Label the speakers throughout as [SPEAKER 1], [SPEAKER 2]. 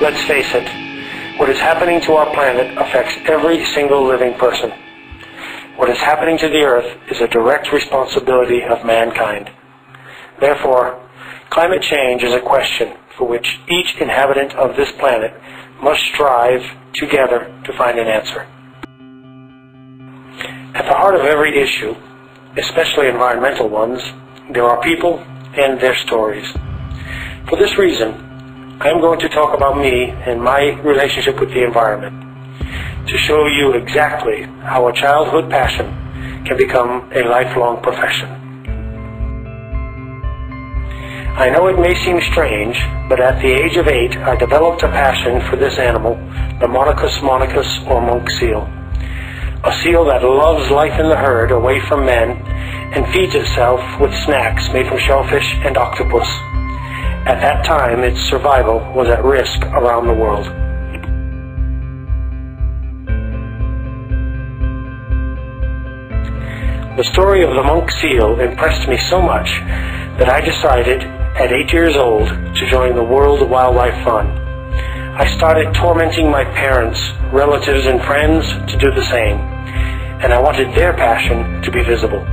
[SPEAKER 1] Let's face it, what is happening to our planet affects every single living person. What is happening to the Earth is a direct responsibility of mankind. Therefore, climate change is a question for which each inhabitant of this planet must strive together to find an answer. At the heart of every issue, especially environmental ones, there are people and their stories. For this reason, I am going to talk about me and my relationship with the environment, to show you exactly how a childhood passion can become a lifelong profession. I know it may seem strange, but at the age of 8, I developed a passion for this animal, the monicus or monk seal. A seal that loves life in the herd away from men and feeds itself with snacks made from shellfish and octopus. At that time, its survival was at risk around the world. The story of the monk seal impressed me so much that I decided, at 8 years old, to join the World Wildlife Fund. I started tormenting my parents, relatives, and friends to do the same, and I wanted their passion to be visible.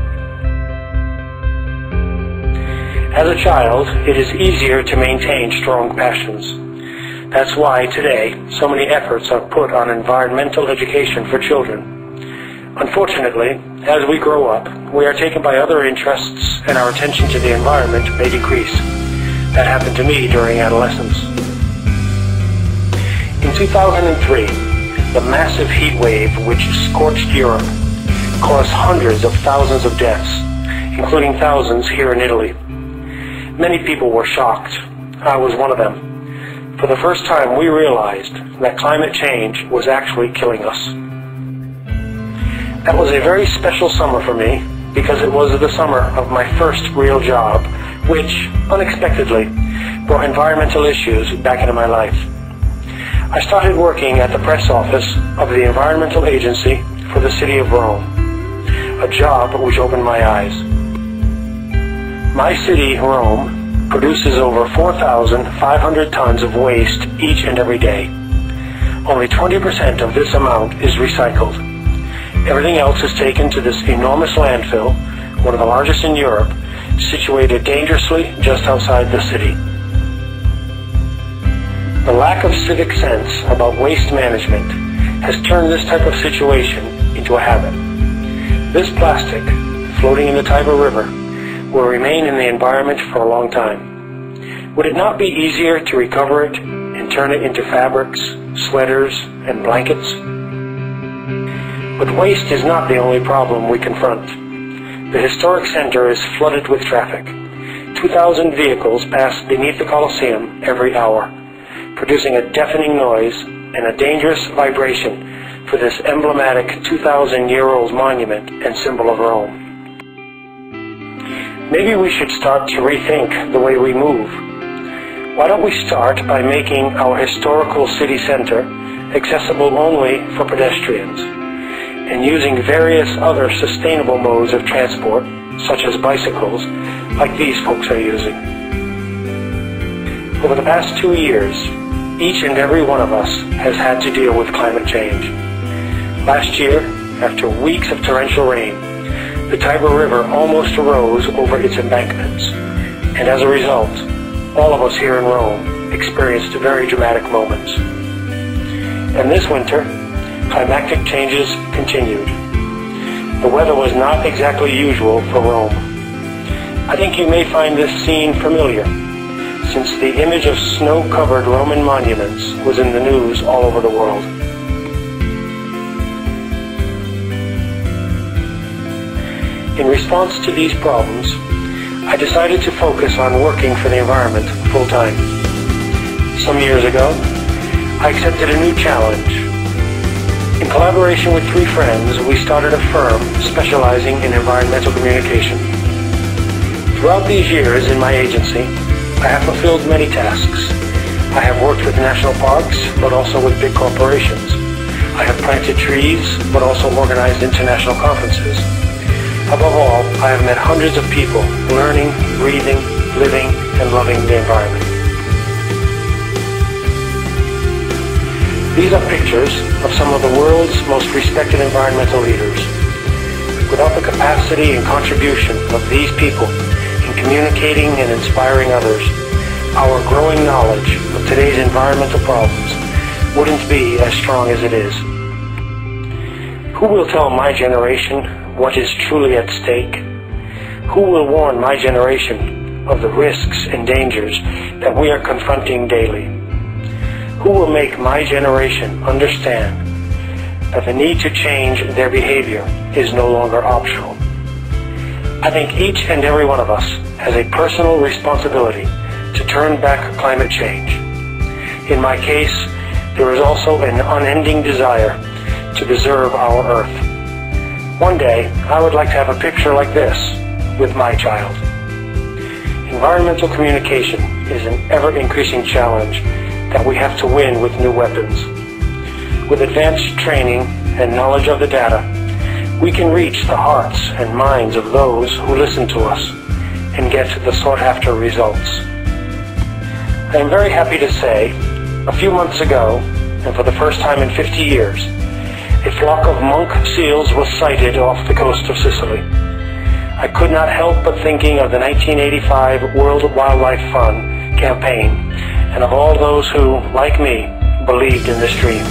[SPEAKER 1] As a child, it is easier to maintain strong passions. That's why today so many efforts are put on environmental education for children. Unfortunately, as we grow up, we are taken by other interests and our attention to the environment may decrease. That happened to me during adolescence. In 2003, the massive heat wave which scorched Europe caused hundreds of thousands of deaths, including thousands here in Italy. Many people were shocked. I was one of them. For the first time, we realized that climate change was actually killing us. That was a very special summer for me because it was the summer of my first real job, which, unexpectedly, brought environmental issues back into my life. I started working at the press office of the Environmental Agency for the city of Rome, a job which opened my eyes. My city, Rome, produces over 4,500 tons of waste each and every day. Only 20% of this amount is recycled. Everything else is taken to this enormous landfill, one of the largest in Europe, situated dangerously just outside the city. The lack of civic sense about waste management has turned this type of situation into a habit. This plastic, floating in the Tiber River, will remain in the environment for a long time. Would it not be easier to recover it and turn it into fabrics, sweaters, and blankets? But waste is not the only problem we confront. The historic center is flooded with traffic. 2,000 vehicles pass beneath the Colosseum every hour, producing a deafening noise and a dangerous vibration for this emblematic 2,000-year-old monument and symbol of Rome. Maybe we should start to rethink the way we move. Why don't we start by making our historical city center accessible only for pedestrians, and using various other sustainable modes of transport, such as bicycles, like these folks are using. Over the past 2 years, each and every one of us has had to deal with climate change. Last year, after weeks of torrential rain, the Tiber River almost arose over its embankments, and as a result, all of us here in Rome experienced very dramatic moments. And this winter, climatic changes continued. The weather was not exactly usual for Rome. I think you may find this scene familiar, since the image of snow-covered Roman monuments was in the news all over the world. In response to these problems, I decided to focus on working for the environment full-time. Some years ago, I accepted a new challenge. In collaboration with 3 friends, we started a firm specializing in environmental communication. Throughout these years in my agency, I have fulfilled many tasks. I have worked with national parks, but also with big corporations. I have planted trees, but also organized international conferences. Above all, I have met hundreds of people learning, breathing, living, and loving the environment. These are pictures of some of the world's most respected environmental leaders. Without the capacity and contribution of these people in communicating and inspiring others, our growing knowledge of today's environmental problems wouldn't be as strong as it is. Who will tell my generation what is truly at stake? Who will warn my generation of the risks and dangers that we are confronting daily? Who will make my generation understand that the need to change their behavior is no longer optional? I think each and every one of us has a personal responsibility to turn back climate change. In my case, there is also an unending desire to preserve our Earth. One day, I would like to have a picture like this with my child. Environmental communication is an ever-increasing challenge that we have to win with new weapons. With advanced training and knowledge of the data, we can reach the hearts and minds of those who listen to us and get the sought-after results. I am very happy to say, a few months ago, and for the first time in 50 years, a flock of monk seals was sighted off the coast of Sicily. I could not help but thinking of the 1985 World Wildlife Fund campaign and of all those who, like me, believed in this dream.